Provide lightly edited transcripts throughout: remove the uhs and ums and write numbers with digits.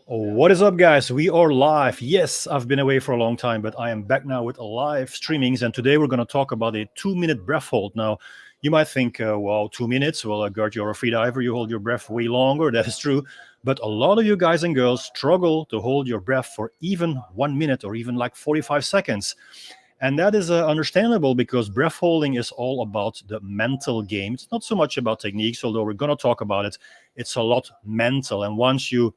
What is up, guys? We are live. Yes, I've been away for a long time, but I am back now with live streamings. And today we're going to talk about a 2-minute breath hold. Now, you might think, well, 2 minutes. Well, Gert, you're a freediver. You hold your breath way longer. That is true. But a lot of you guys and girls struggle to hold your breath for even 1 minute or even like 45 seconds. And that is understandable because breath holding is all about the mental game. It's not so much about techniques, although we're going to talk about it. It's a lot mental. And once you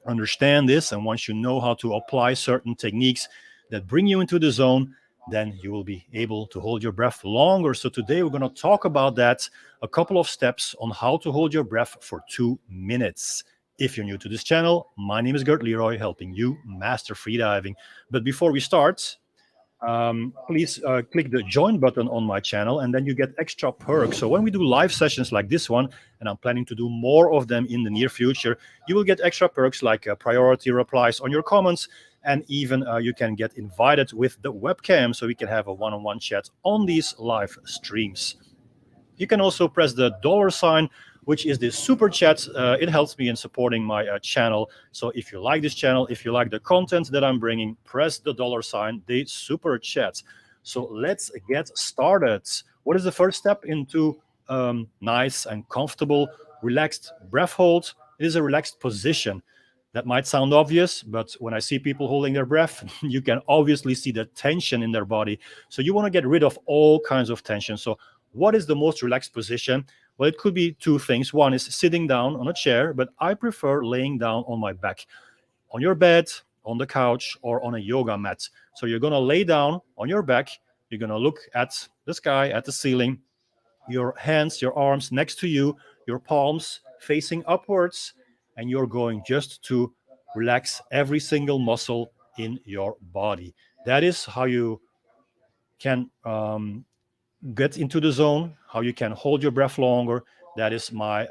understand this and once you know how to apply certain techniques that bring you into the zone, then you will be able to hold your breath longer. So today we're going to talk about that, a couple of steps on how to hold your breath for 2 minutes. If you're new to this channel, my name is Gert Leroy, helping you master freediving. But before we start, please click the join button on my channel, and then you get extra perks. So when we do live sessions like this one, and I'm planning to do more of them in the near future, you will get extra perks like priority replies on your comments, and even you can get invited with the webcam so we can have a one-on-one chat on these live streams. You can also press the $sign, which is the super chat. It helps me in supporting my channel. So if you like this channel, if you like the content that I'm bringing, press the $sign, the super chat. So let's get started. What is the first step into nice and comfortable, relaxed breath hold? It is a relaxed position. That might sound obvious, but when I see people holding their breath, you can obviously see the tension in their body. So you want to get rid of all kinds of tension. So what is the most relaxed position? Well, it could be two things. One is sitting down on a chair, but I prefer laying down on my back, on your bed, on the couch, or on a yoga mat. So you're going to lay down on your back. You're going to look at the sky, at the ceiling, your hands, your arms next to you, your palms facing upwards, and you're going just to relax every single muscle in your body. That is how you can get into the zone, how you can hold your breath longer. That is my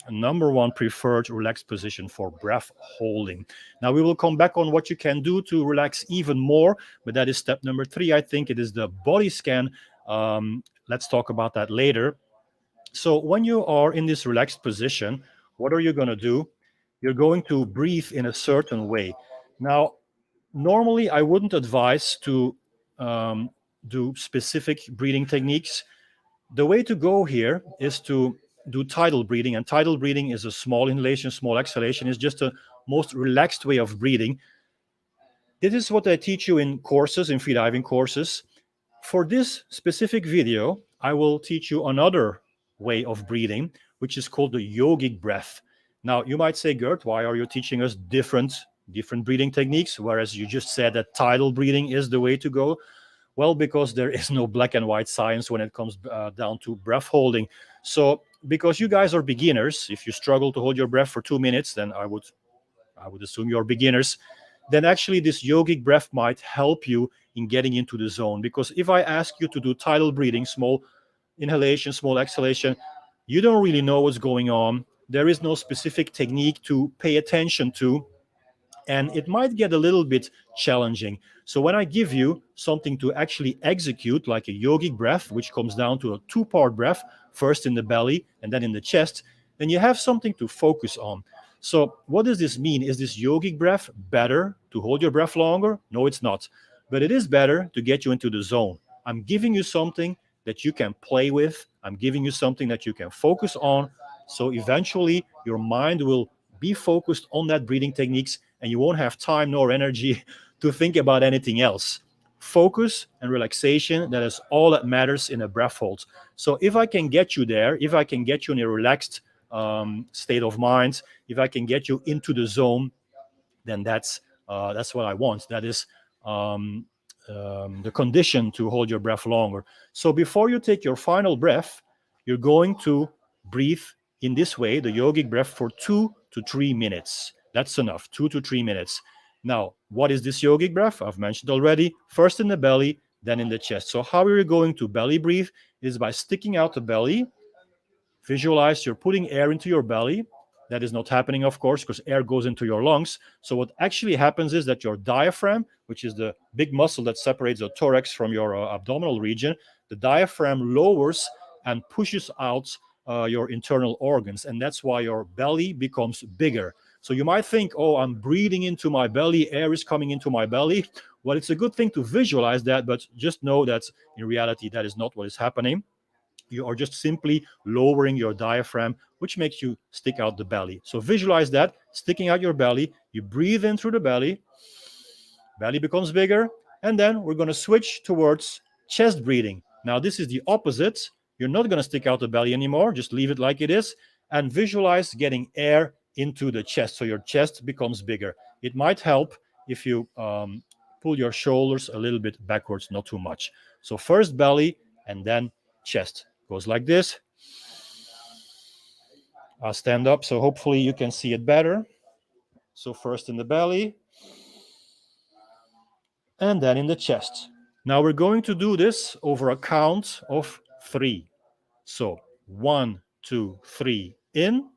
number one preferred relaxed position for breath holding. Now we will come back on what you can do to relax even more, but that is step number 3. I think it is the body scan. Let's talk about that later. So when you are in this relaxed position, what are you going to do? You're going to breathe in a certain way. Now, normally I wouldn't advise to do specific breathing techniques. The way to go here is to do tidal breathing, and tidal breathing is a small inhalation, small exhalation. It's just a most relaxed way of breathing. This is what I teach you in courses, in freediving courses. For this specific video, I will teach you another way of breathing, which is called the yogic breath. Now, you might say, Gert, why are you teaching us different breathing techniques, whereas you just said that tidal breathing is the way to go? Well, because there is no black and white science when it comes down to breath holding. So because you guys are beginners, if you struggle to hold your breath for 2 minutes, then I would assume you're beginners. Then actually this yogic breath might help you in getting into the zone. Because if I ask you to do tidal breathing, small inhalation, small exhalation, you don't really know what's going on. There is no specific technique to pay attention to, and it might get a little bit challenging. So when I give you something to actually execute, like a yogic breath, which comes down to a 2-part breath, first in the belly and then in the chest, then you have something to focus on. So what does this mean? Is this yogic breath better to hold your breath longer? No, it's not. But it is better to get you into the zone. I'm giving you something that you can play with. I'm giving you something that you can focus on. So eventually your mind will be focused on that breathing techniques, and you won't have time nor energy to think about anything else. Focus and relaxation, that is all that matters in a breath hold. So if I can get you there, if I can get you in a relaxed state of mind, if I can get you into the zone, then that's what I want. That is the condition to hold your breath longer. So before you take your final breath, you're going to breathe in this way, the yogic breath, for 2 to 3 minutes. That's enough, 2 to 3 minutes. Now, what is this yogic breath? I've mentioned already. First in the belly, then in the chest. So how are you going to belly breathe? Is by sticking out the belly. Visualize you're putting air into your belly. That is not happening, of course, because air goes into your lungs. So what actually happens is that your diaphragm, which is the big muscle that separates the thorax from your abdominal region, the diaphragm lowers and pushes out your internal organs. And that's why your belly becomes bigger. So you might think, oh, I'm breathing into my belly, air is coming into my belly. Well, it's a good thing to visualize that, but just know that in reality, that is not what is happening. You are just simply lowering your diaphragm, which makes you stick out the belly. So visualize that, sticking out your belly. You breathe in through the belly becomes bigger, and then we're going to switch towards chest breathing. Now, this is the opposite. You're not going to stick out the belly anymore, just leave it like it is, and visualize getting air into the chest, so your chest becomes bigger. It might help if you pull your shoulders a little bit backwards, not too much. So first belly, and then chest. Goes like this. I'll stand up, so hopefully you can see it better. So first in the belly, and then in the chest. Now we're going to do this over a count of 3. So 1, 2, 3 in,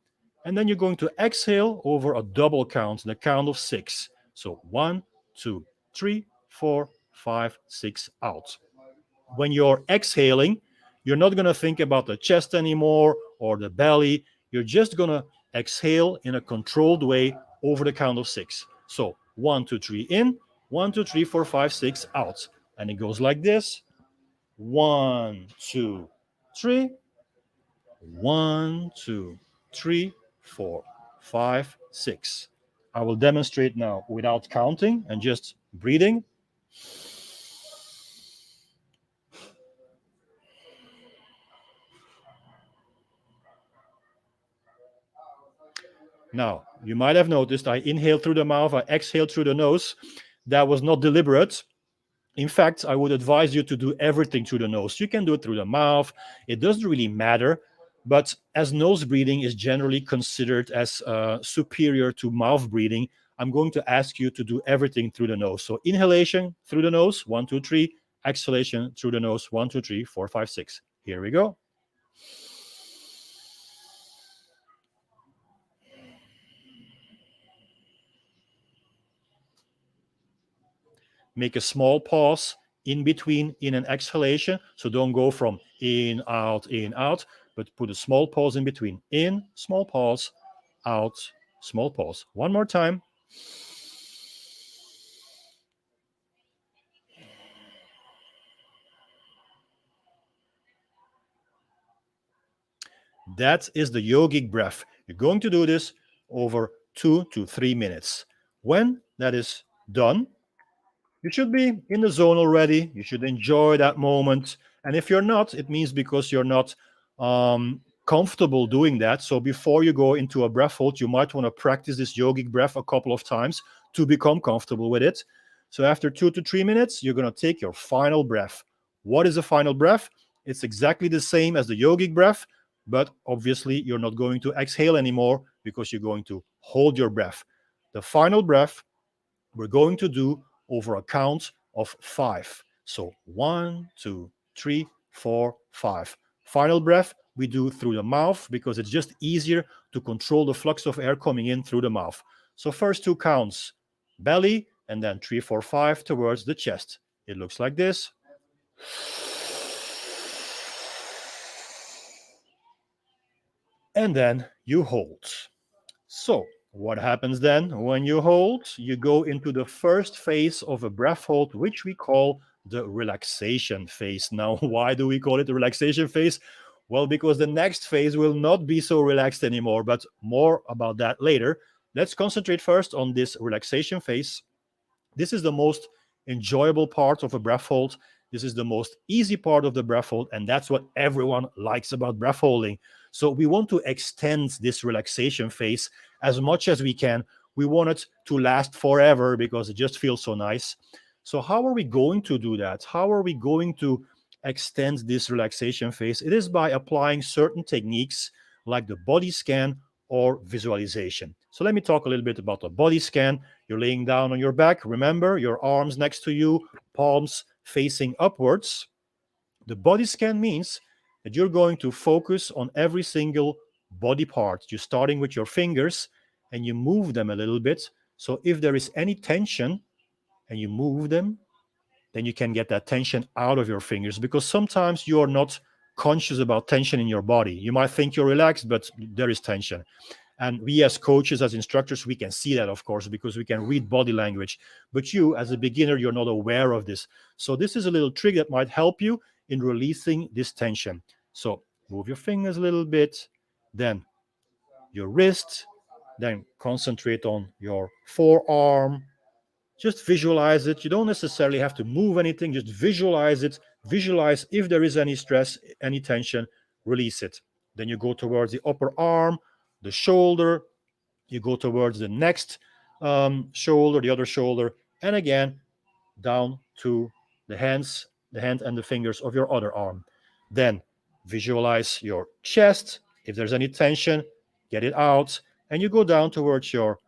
and then you're going to exhale over a double count, the count of 6. So 1, 2, 3, 4, 5, 6 out. When you're exhaling, you're not going to think about the chest anymore or the belly. You're just going to exhale in a controlled way over the count of 6. So 1, 2, 3 in, 1, 2, 3, 4, 5, 6 out. And it goes like this. 1, 2, 3. 1, 2, 3, 4, 5, 6. I will demonstrate now without counting and just breathing. Now, you might have noticed I inhaled through the mouth, I exhaled through the nose. That was not deliberate. In fact, I would advise you to do everything through the nose. You can do it through the mouth. It doesn't really matter. But as nose breathing is generally considered as superior to mouth breathing, I'm going to ask you to do everything through the nose. So inhalation through the nose, 1, 2, 3. Exhalation through the nose, 1, 2, 3, 4, 5, 6. Here we go. Make a small pause in between in an exhalation. So don't go from in, out, but put a small pause in between. In, small pause, out, small pause. One more time. That is the yogic breath. You're going to do this over 2 to 3 minutes. When that is done, you should be in the zone already. You should enjoy that moment. And if you're not, it means because you're not comfortable doing that. So before you go into a breath hold, you might want to practice this yogic breath a couple of times to become comfortable with it. So after 2 to 3 minutes, you're going to take your final breath. What is a final breath? It's exactly the same as the yogic breath, but obviously you're not going to exhale anymore because you're going to hold your breath. The final breath we're going to do over a count of 5. So 1, 2, 3, 4, 5. Final breath we do through the mouth because it's just easier to control the flux of air coming in through the mouth. So first 2 counts, belly, and then 3, 4, 5 towards the chest. It looks like this. And then you hold. So what happens then when you hold? You go into the first phase of a breath hold, which we call the relaxation phase. Now, why do we call it the relaxation phase? Well, because the next phase will not be so relaxed anymore, but more about that later. Let's concentrate first on this relaxation phase. This is the most enjoyable part of a breath hold. This is the most easy part of the breath hold, and that's what everyone likes about breath holding. So we want to extend this relaxation phase as much as we can. We want it to last forever because it just feels so nice. So how are we going to do that? How are we going to extend this relaxation phase? It is by applying certain techniques like the body scan or visualization. So let me talk a little bit about the body scan. You're laying down on your back. Remember, your arms next to you, palms facing upwards. The body scan means that you're going to focus on every single body part. You're starting with your fingers and you move them a little bit. So if there is any tension and you move them, then you can get that tension out of your fingers, because sometimes you're not conscious about tension in your body. You might think you're relaxed, but there is tension. And we as coaches, as instructors, we can see that, of course, because we can read body language. But you, as a beginner, you're not aware of this. So this is a little trick that might help you in releasing this tension. So move your fingers a little bit, then your wrist, then concentrate on your forearm. Just visualize it. You don't necessarily have to move anything, just visualize it. Visualize if there is any stress, any tension, release it. Then you go towards the upper arm, the shoulder, you go towards the next shoulder, the other shoulder, and again down to the hands, the hand and the fingers of your other arm. Then visualize your chest. If there's any tension, get it out, and you go down towards your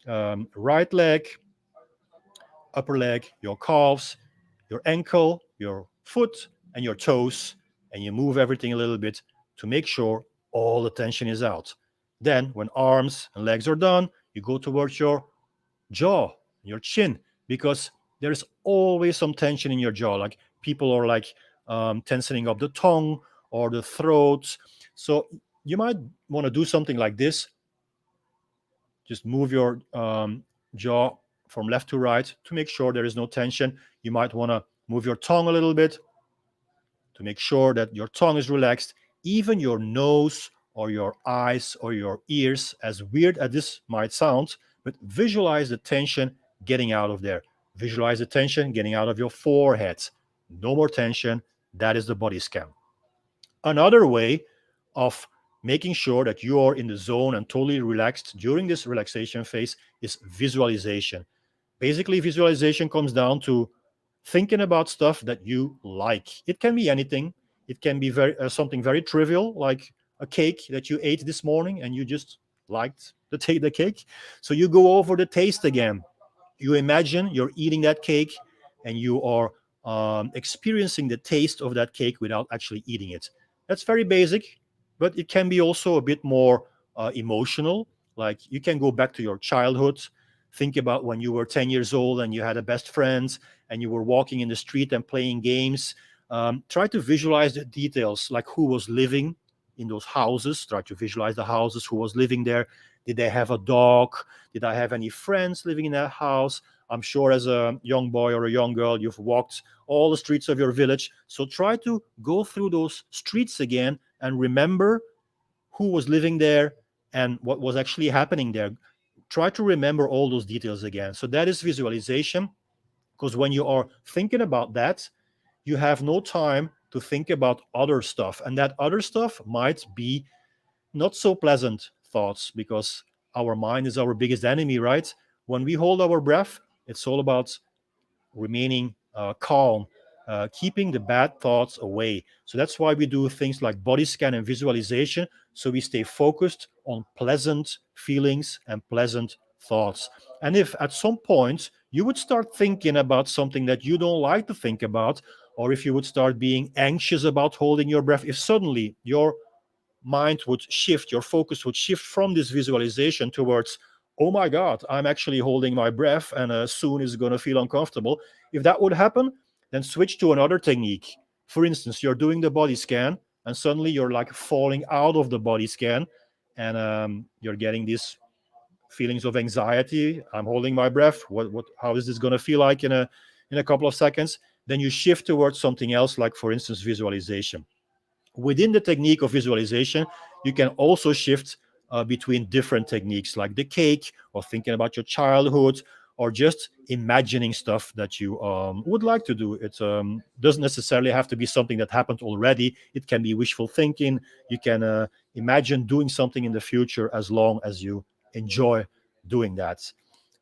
right leg, upper leg, your calves, your ankle, your foot, and your toes, and you move everything a little bit to make sure all the tension is out. Then, when arms and legs are done, you go towards your jaw, your chin, because there's always some tension in your jaw. Like people are like tensioning up the tongue or the throat. So you might want to do something like this. Just move your jaw from left to right to make sure there is no tension. You might want to move your tongue a little bit to make sure that your tongue is relaxed. Even your nose or your eyes or your ears, as weird as this might sound, but visualize the tension getting out of there. Visualize the tension getting out of your forehead. No more tension. That is the body scan. Another way of making sure that you are in the zone and totally relaxed during this relaxation phase is visualization. Basically, visualization comes down to thinking about stuff that you like. It can be anything. It can be something very trivial, like a cake that you ate this morning and you just liked the cake. So you go over the taste again. You imagine you're eating that cake and you are experiencing the taste of that cake without actually eating it. That's very basic, but it can be also a bit more emotional. Like you can go back to your childhood, think about when you were 10 years old and you had a best friend and you were walking in the street and playing games. Try to visualize the details, like who was living in those houses. Try to visualize the houses, who was living there. Did they have a dog? Did I have any friends living in that house? I'm sure as a young boy or a young girl, you've walked all the streets of your village. So try to go through those streets again and remember who was living there and what was actually happening there. Try to remember all those details again. So that is visualization, because when you are thinking about that, you have no time to think about other stuff. And that other stuff might be not so pleasant thoughts, because our mind is our biggest enemy, right? When we hold our breath, it's all about remaining calm, keeping the bad thoughts away. So that's why we do things like body scan and visualization, so we stay focused on pleasant feelings and pleasant thoughts. And if at some point you would start thinking about something that you don't like to think about, or if you would start being anxious about holding your breath, if suddenly your mind would shift, your focus would shift from this visualization towards, oh my God, I'm actually holding my breath and soon it's going to feel uncomfortable. If that would happen, then switch to another technique. For instance, you're doing the body scan and suddenly you're like falling out of the body scan and you're getting these feelings of anxiety. I'm holding my breath. How is this going to feel like in a couple of seconds? Then you shift towards something else, like for instance, visualization. Within the technique of visualization, you can also shift between different techniques, like the cake, or thinking about your childhood, or just imagining stuff that you would like to do. It doesn't necessarily have to be something that happened already. It can be wishful thinking. You can imagine doing something in the future, as long as you enjoy doing that.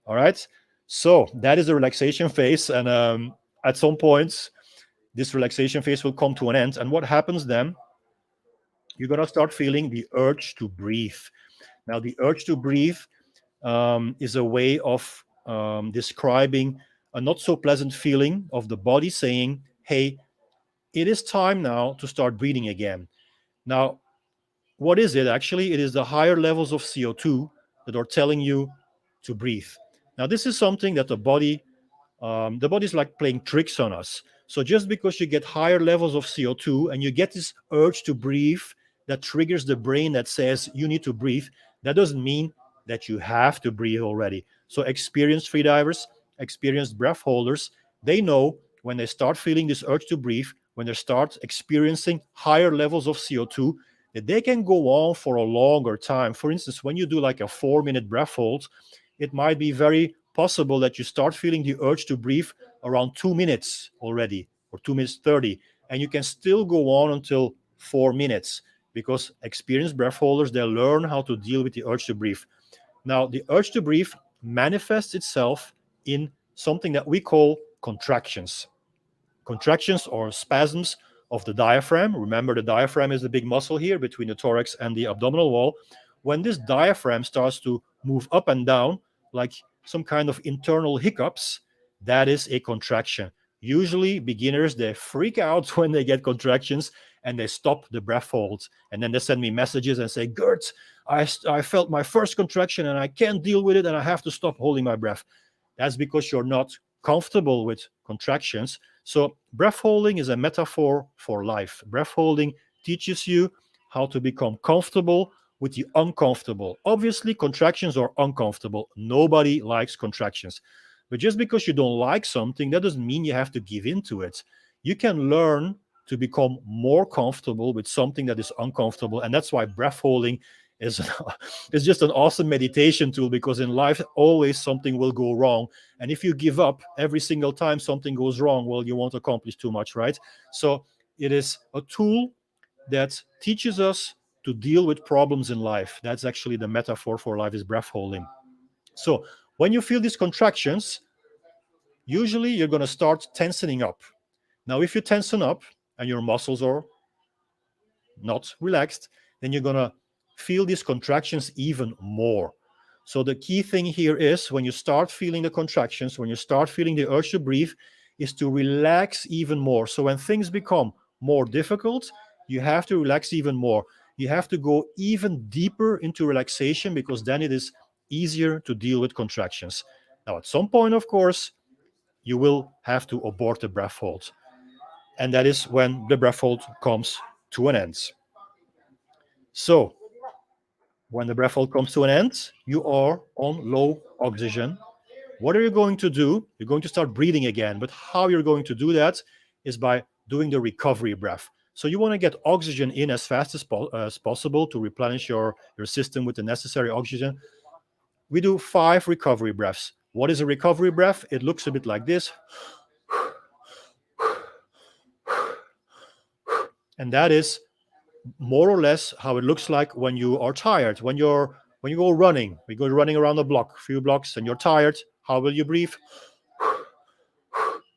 All right. So that is the relaxation phase. And at some point, this relaxation phase will come to an end. And what happens then? You're going to start feeling the urge to breathe. Now, the urge to breathe is a way of describing a not so pleasant feeling of the body saying, hey, it is time now to start breathing again. Now, what is it actually? It is the higher levels of CO2 that are telling you to breathe. Now, this is something that the body is like playing tricks on us. So just because you get higher levels of CO2 and you get this urge to breathe that triggers the brain that says you need to breathe, That doesn't mean that you have to breathe already. So experienced freedivers, experienced breath holders, they know when they start feeling this urge to breathe, when they start experiencing higher levels of CO2, that they can go on for a longer time. For instance, when you do like a 4-minute breath hold, it might be very possible that you start feeling the urge to breathe around 2 minutes already, or 2 minutes 30, and you can still go on until 4 minutes, because experienced breath holders, they learn how to deal with the urge to breathe. Now, the urge to breathe manifests itself in something that we call contractions. Contractions or spasms of the diaphragm. Remember, the diaphragm is the big muscle here between the thorax and the abdominal wall. When this diaphragm starts to move up and down, like some kind of internal hiccups, that is a contraction. Usually, beginners, they freak out when they get contractions and they stop the breath holds. And then they send me messages and say, Gert, I felt my first contraction and I can't deal with it and I have to stop holding my breath. That's because you're not comfortable with contractions. So breath holding is a metaphor for life. Breath holding teaches you how to become comfortable with the uncomfortable. Obviously, contractions are uncomfortable. Nobody likes contractions. But just because you don't like something, that doesn't mean you have to give in to it. You can learn to become more comfortable with something that is uncomfortable. And that's why breath holding is, is just an awesome meditation tool, because in life, always something will go wrong. And if you give up every single time something goes wrong, well, you won't accomplish too much, right? So it is a tool that teaches us to deal with problems in life. That's actually the metaphor for life, is breath holding. So when you feel these contractions, usually you're going to start tensing up. Now, if you tension up and your muscles are not relaxed, then you're going to feel these contractions even more. So the key thing here is, when you start feeling the contractions, when you start feeling the urge to breathe, is to relax even more. So when things become more difficult, you have to relax even more. You have to go even deeper into relaxation, because then it is easier to deal with contractions. Now, at some point, of course, you will have to abort the breath hold. And that is when the breath hold comes to an end. So, when the breath hold comes to an end, you are on low oxygen. What are you going to do? You're going to start breathing again. But how you're going to do that is by doing the recovery breath. So you want to get oxygen in as fast as possible to replenish your system with the necessary oxygen. We do 5 recovery breaths. What is a recovery breath? It looks a bit like this. And that is more or less how it looks like when you are tired. When you go running, we go running around the block, a few blocks, and you're tired. How will you breathe?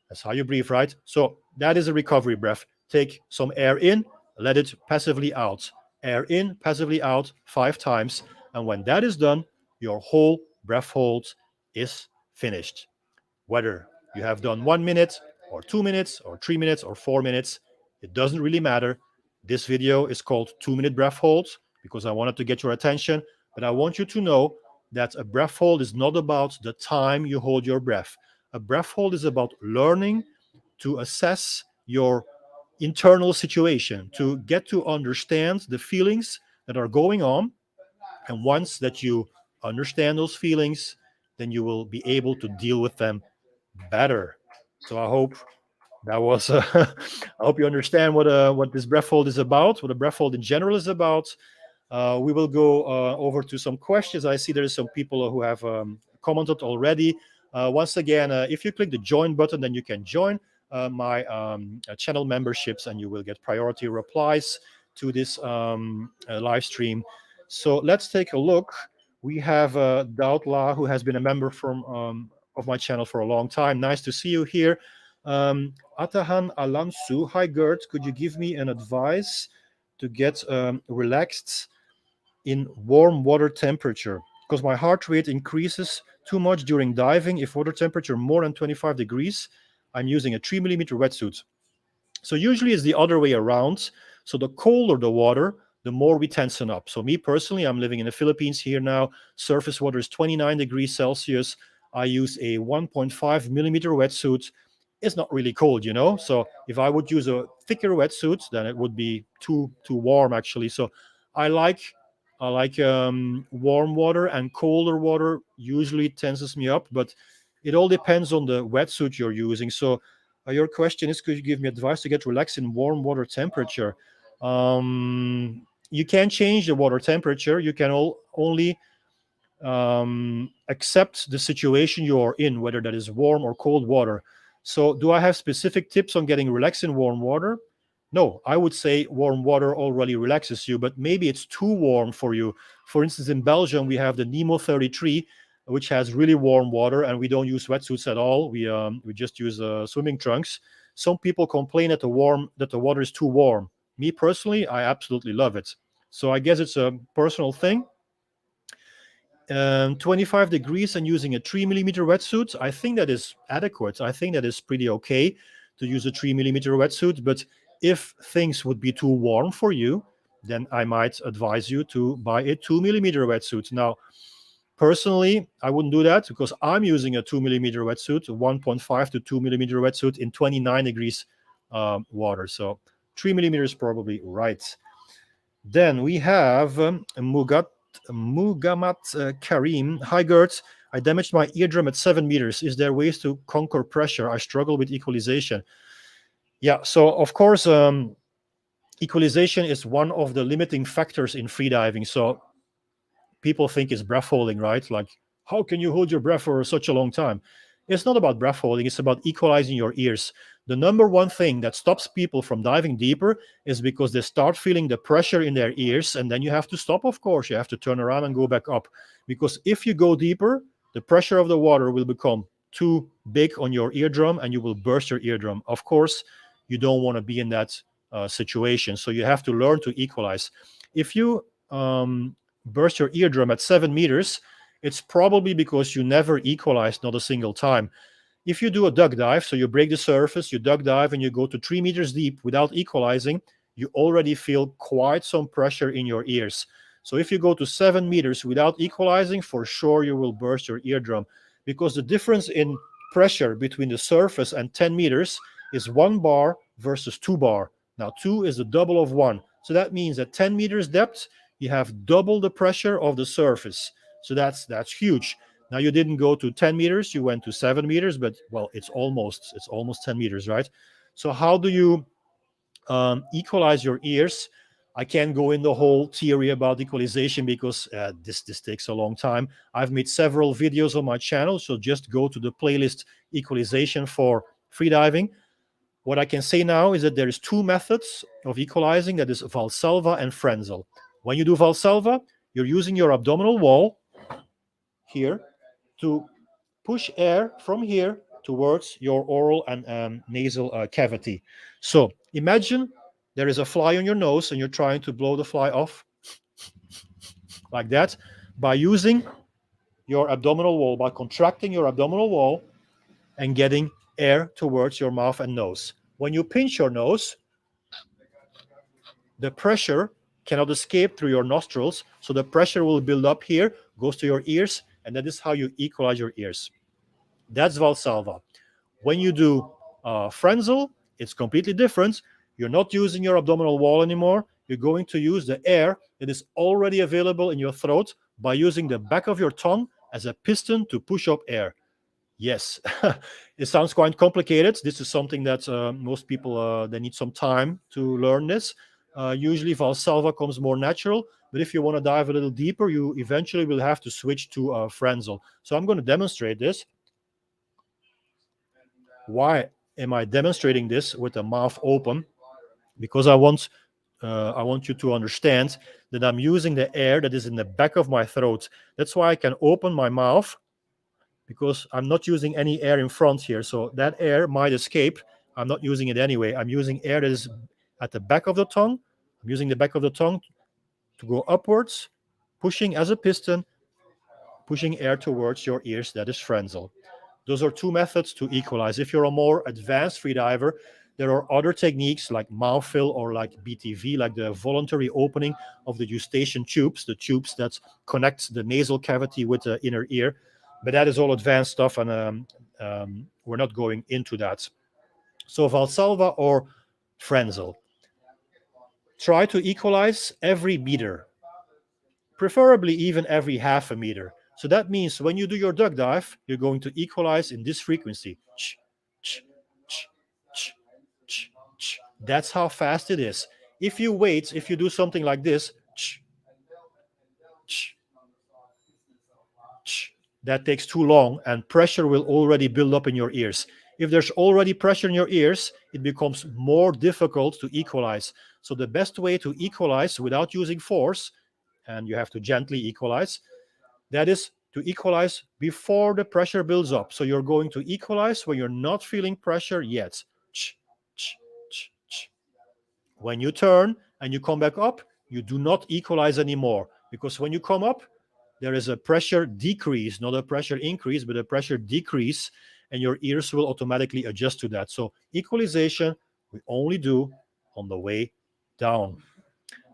That's how you breathe, right? So that is a recovery breath. Take some air in, let it passively out. Air in, passively out 5 times. And when that is done, your whole breath hold is finished. Whether you have done 1 minute or 2 minutes or 3 minutes or 4 minutes, it doesn't really matter. This video is called 2-minute breath holds because I wanted to get your attention. But I want you to know that a breath hold is not about the time you hold your breath. A breath hold is about learning to assess your internal situation, to get to understand the feelings that are going on. And once that you understand those feelings, then you will be able to deal with them better. So I hope that was. I hope you understand what this breath hold is about, what a breath hold in general is about. We will go over to some questions. I see there is some people who have commented already. Once again, if you click the join button, then you can join my channel memberships, and you will get priority replies to this live stream. So let's take a look. We have Dautla, who has been a member of my channel for a long time. Nice to see you here. Atahan Alansu, hi Gert, could you give me an advice to get relaxed in warm water temperature? Because my heart rate increases too much during diving. If water temperature more than 25 degrees, I'm using a 3mm wetsuit. So usually it's the other way around. So the colder the water, the more we tension up. So me personally, I'm living in the Philippines here now. Surface water is 29 degrees Celsius. I use a 1.5mm wetsuit. It's not really cold, you know. So if I would use a thicker wetsuit, then it would be too warm actually. So I like Like warm water and colder water usually tenses me up, but it all depends on the wetsuit you're using. So your question is, could you give me advice to get relaxed in warm water temperature? You can change the water temperature. You can only accept the situation you are in, whether that is warm or cold water. So do I have specific tips on getting relaxed in warm water? No, I would say warm water already relaxes you, but maybe it's too warm for you. For instance, in Belgium, we have the Nemo 33, which has really warm water, and we don't use wetsuits at all. We just use swimming trunks. Some people complain that the water is too warm. Me personally, I absolutely love it. So I guess it's a personal thing. 25 degrees and using a 3 millimeter wetsuit, I think that is adequate. I think that is pretty okay to use a 3 millimeter wetsuit. But if things would be too warm for you, then I might advise you to buy a 2 millimeter wetsuit. Now, personally, I wouldn't do that because I'm using a 2 millimeter wetsuit, 1.5 to 2 millimeter wetsuit in 29 degrees water. So 3 millimeters is probably right. Then we have Mugamat Karim. Hi, Gert. I damaged my eardrum at 7 meters. Is there ways to conquer pressure? I struggle with equalization. Yeah, so of course, equalization is one of the limiting factors in freediving. So people think it's breath holding, right? Like, how can you hold your breath for such a long time? It's not about breath holding, it's about equalizing your ears. The number one thing that stops people from diving deeper is because they start feeling the pressure in their ears, and then you have to stop, of course. You have to turn around and go back up. Because if you go deeper, the pressure of the water will become too big on your eardrum and you will burst your eardrum. Of course, you don't want to be in that situation. So you have to learn to equalize. If you burst your eardrum at 7 meters, it's probably because you never equalized, not a single time. If you do a duck dive, so you break the surface, you duck dive, and you go to 3 meters deep without equalizing, you already feel quite some pressure in your ears. So if you go to 7 meters without equalizing, for sure you will burst your eardrum, because the difference in pressure between the surface and 10 meters is 1 bar versus 2 bar. Now 2 is the double of 1. So that means at 10 meters depth, you have double the pressure of the surface. So that's huge. Now you didn't go to 10 meters, you went to 7 meters, but well, it's almost 10 meters, right? So how do you equalize your ears? I can't go in the whole theory about equalization because this takes a long time. I've made several videos on my channel, so just go to the playlist Equalization for freediving. What I can say now is that there is 2 methods of equalizing, that is Valsalva and Frenzel. When you do Valsalva, you're using your abdominal wall here to push air from here towards your oral and nasal cavity. So imagine there is a fly on your nose and you're trying to blow the fly off like that by using your abdominal wall, by contracting your abdominal wall and getting air towards your mouth and nose. When you pinch your nose, the pressure cannot escape through your nostrils, so the pressure will build up here, goes to your ears, and that is how you equalize your ears. That's Valsalva. When you do Frenzel, it's completely different. You're not using your abdominal wall anymore. You're going to use the air that is already available in your throat by using the back of your tongue as a piston to push up air. Yes, it sounds quite complicated. This is something that most people they need some time to learn this. Usually Valsalva comes more natural, but if you want to dive a little deeper, you eventually will have to switch to Frenzel. So I'm going to demonstrate this. Why am I demonstrating this with the mouth open? Because I want you to understand that I'm using the air that is in the back of my throat. That's why I can open my mouth, because I'm not using any air in front here. So that air might escape. I'm not using it anyway. I'm using air that is at the back of the tongue. I'm using the back of the tongue to go upwards, pushing as a piston, pushing air towards your ears. That is Frenzel. Those are 2 methods to equalize. If you're a more advanced freediver, there are other techniques like mouth fill or like BTV, like the voluntary opening of the eustachian tubes, the tubes that connect the nasal cavity with the inner ear. But that is all advanced stuff, and we're not going into that. So Valsalva or Frenzel. Try to equalize every meter. preferably even every half a meter. So that means when you do your duck dive, you're going to equalize in this frequency. Ch, ch, ch, ch, ch, ch. That's how fast it is. If you wait, if you do something like this, ch, ch, ch, that takes too long and pressure will already build up in your ears. If there's already pressure in your ears, it becomes more difficult to equalize. So the best way to equalize without using force, and you have to gently equalize, that is to equalize before the pressure builds up. So you're going to equalize when you're not feeling pressure yet. Ch, ch, ch, ch. When you turn and you come back up, you do not equalize anymore, because when you come up, there is a pressure decrease, not a pressure increase, but a pressure decrease, and your ears will automatically adjust to that. So equalization we only do on the way down.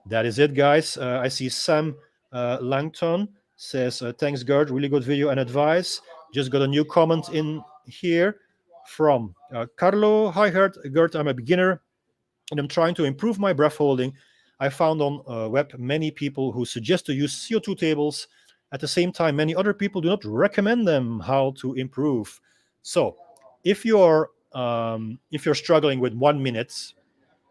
That is it, guys. I see Sam Langton says, thanks, Gert. Really good video and advice. Just got a new comment in here from Carlo. Hi, Gert. I'm a beginner and I'm trying to improve my breath holding. I found on web many people who suggest to use CO2 tables. At the same time, many other people do not recommend them how to improve. So if you're struggling with 1 minute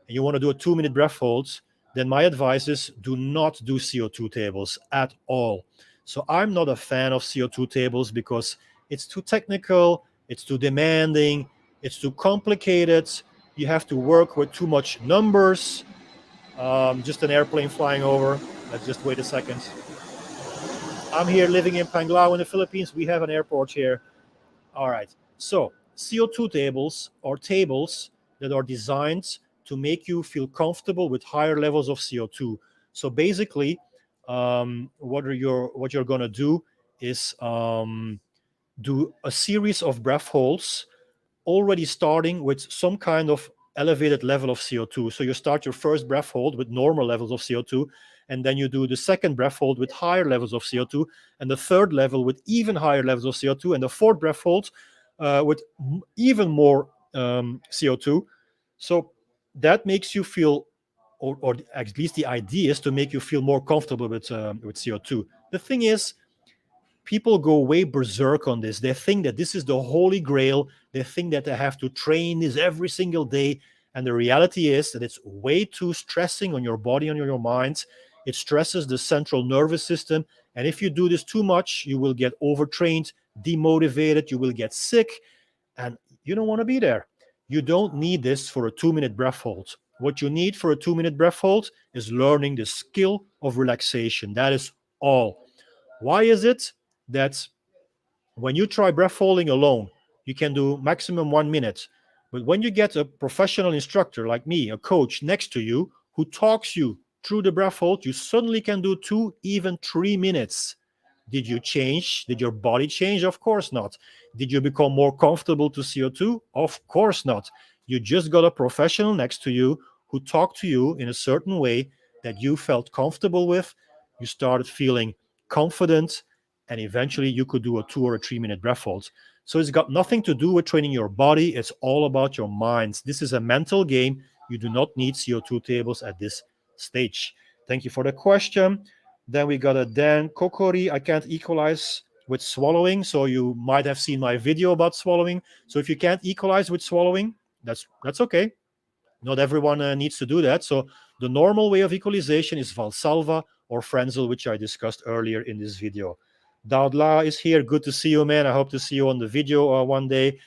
and you want to do a 2-minute breath hold, then my advice is do not do CO2 tables at all. So I'm not a fan of CO2 tables because it's too technical, it's too demanding, it's too complicated. You have to work with too much numbers. Just an airplane flying over. Let's just wait a second. I'm here living in Panglao in the Philippines. We have an airport here. All right. So CO2 tables are tables that are designed to make you feel comfortable with higher levels of CO2. So basically, what you're going to do is do a series of breath holds, already starting with some kind of elevated level of CO2. So you start your first breath hold with normal levels of CO2, and then you do the second breath hold with higher levels of CO2, and the third level with even higher levels of CO2, and the fourth breath hold with even more CO2. So that makes you feel, or at least the idea is to make you feel more comfortable with CO2. The thing is, people go way berserk on this. They think that this is the holy grail. They think that they have to train this every single day. And the reality is that it's way too stressing on your body and on your mind. It stresses the central nervous system. And if you do this too much, you will get overtrained, demotivated, you will get sick, and you don't want to be there. You don't need this for a 2-minute breath hold. What you need for a 2-minute breath hold is learning the skill of relaxation. That is all. Why is it that when you try breath holding alone, you can do maximum 1 minute? But when you get a professional instructor like me, a coach next to you, who talks you through the breath hold, you suddenly can do 2, even 3 minutes. Did you change? Did your body change? Of course not. Did you become more comfortable to CO2? Of course not. You just got a professional next to you who talked to you in a certain way that you felt comfortable with. You started feeling confident, and eventually you could do a 2 or a 3-minute breath hold. So it's got nothing to do with training your body. It's all about your mind. This is a mental game. You do not need CO2 tables at this stage. Thank you for the question. Then we got a Dan Kokori. I can't equalize with swallowing. So you might have seen my video about swallowing. So if you can't equalize with swallowing, that's okay. Not everyone needs to do that. So the normal way of equalization is Valsalva or Frenzel, which I discussed earlier in this video. Daudla is here. Good to see you, man. I hope to see you on the video one day.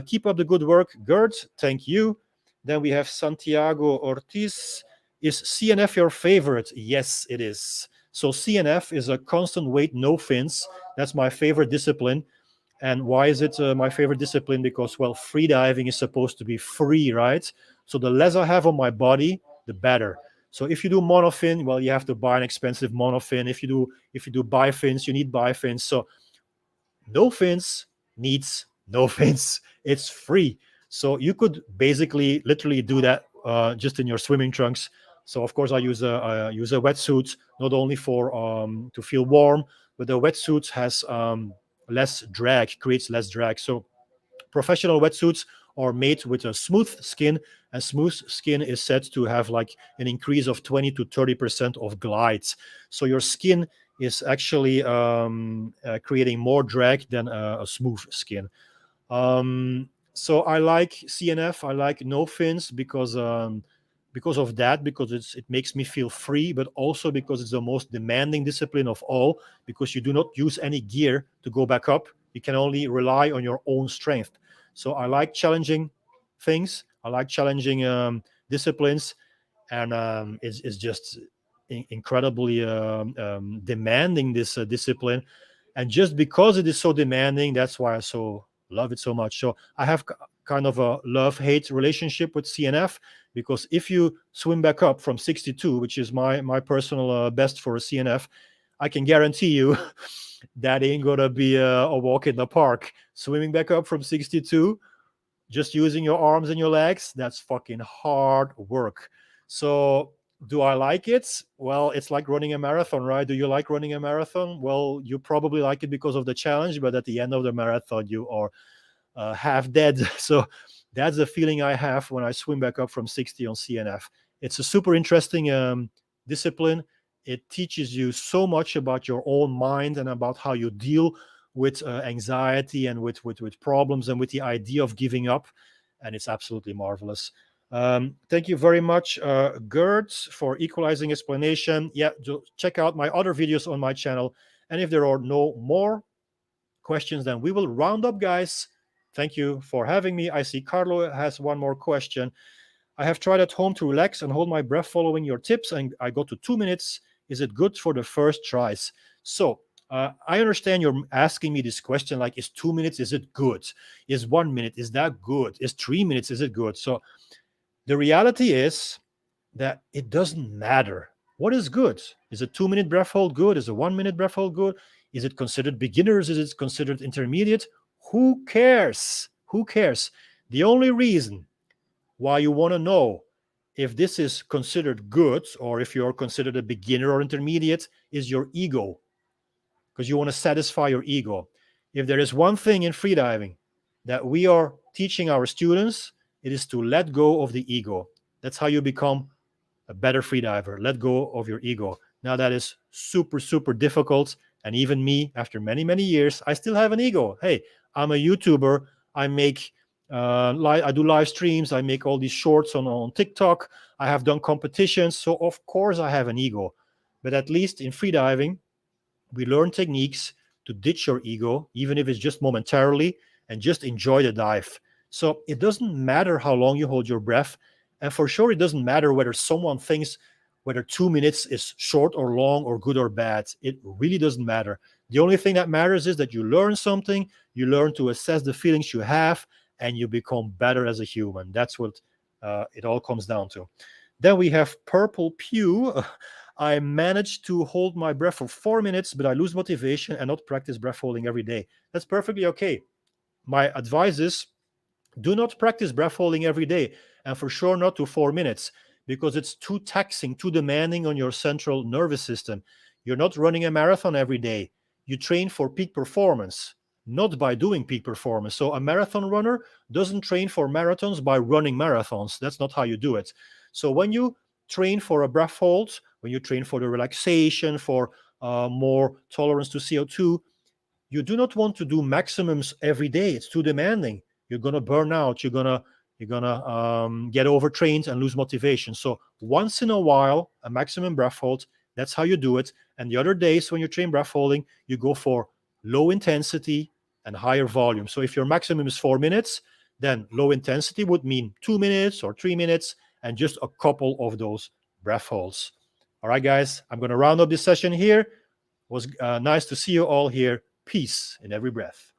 Keep up the good work, Gert. Thank you. Then we have Santiago Ortiz. Is CNF your favorite? Yes, it is. So CNF is a constant weight, no fins. That's my favorite discipline. And why is it my favorite discipline? Because, well, freediving is supposed to be free, right? So the less I have on my body, the better. So if you do monofin, well, you have to buy an expensive monofin. If you do bifins, you need bifins. So no fins needs no fins. It's free. So you could basically literally do that just in your swimming trunks. So of course I use a wetsuit, not only for to feel warm, but the wetsuit has less drag, creates less drag. So professional wetsuits are made with a smooth skin, and smooth skin is said to have like an increase of 20 to 30% of glides. So your skin is actually creating more drag than a smooth skin. So I like CNF. I like no fins because of that, because it makes me feel free, but also because it's the most demanding discipline of all, because you do not use any gear to go back up. You can only rely on your own strength. So I like challenging things. I like challenging disciplines, and it's just incredibly demanding, this discipline. And just because it is so demanding, that's why I so love it so much. So I have kind of a love-hate relationship with CNF, because if you swim back up from 62, which is my personal best for a CNF, I can guarantee you that ain't gonna be a walk in the park. Swimming back up from 62, just using your arms and your legs, that's fucking hard work. So do I like it? Well, it's like running a marathon, right? Do you like running a marathon? Well, you probably like it because of the challenge, but at the end of the marathon, you are half dead. So that's the feeling I have when I swim back up from 60 on CNF. It's a super interesting discipline. It teaches you so much about your own mind and about how you deal with anxiety and with problems and with the idea of giving up. And it's absolutely marvelous. Thank you very much, Gert, for equalizing explanation. Yeah, check out my other videos on my channel. And if there are no more questions, then we will round up, guys. Thank you for having me. I see Carlo has one more question. I have tried at home to relax and hold my breath following your tips, and I got to 2 minutes. Is it good for the first tries? So I understand you're asking me this question, like, is 2 minutes, is it good? Is 1 minute, is that good? Is 3 minutes, is it good? So the reality is that it doesn't matter. What is good? Is a 2 minute breath hold good? Is a 1 minute breath hold good? Is it considered beginners? Is it considered intermediate? Who cares? Who cares? The only reason why you want to know if this is considered good or if you're considered a beginner or intermediate is your ego, because you want to satisfy your ego. If there is one thing in freediving that we are teaching our students, it is to let go of the ego. That's how you become a better freediver. Let go of your ego. Now that is super, super difficult. And even me, after many, many years, I still have an ego. Hey, I'm a YouTuber. I make, I do live streams. I make all these shorts on TikTok. I have done competitions. So of course I have an ego. But at least in freediving, we learn techniques to ditch your ego, even if it's just momentarily, and just enjoy the dive. So it doesn't matter how long you hold your breath. And for sure, it doesn't matter whether someone thinks whether 2 minutes is short or long or good or bad. It really doesn't matter. The only thing that matters is that you learn something, you learn to assess the feelings you have, and you become better as a human. That's what it all comes down to. Then we have Purple Pew. I managed to hold my breath for 4 minutes, but I lose motivation and not practice breath holding every day. That's perfectly okay. My advice is, do not practice breath holding every day, and for sure not to 4 minutes, because it's too taxing, too demanding on your central nervous system. You're not running a marathon every day. You train for peak performance, not by doing peak performance. So a marathon runner doesn't train for marathons by running marathons. That's not how you do it. So when you train for a breath hold, when you train for the relaxation, for more tolerance to CO2, you do not want to do maximums every day. It's too demanding. You're gonna burn out. You're gonna get overtrained and lose motivation. So once in a while, a maximum breath hold. That's how you do it. And the other days when you train breath holding, you go for low intensity and higher volume. So if your maximum is 4 minutes, then low intensity would mean 2 minutes or 3 minutes, and just a couple of those breath holds. All right, guys, I'm going to round up this session here. It was nice to see you all here. Peace in every breath.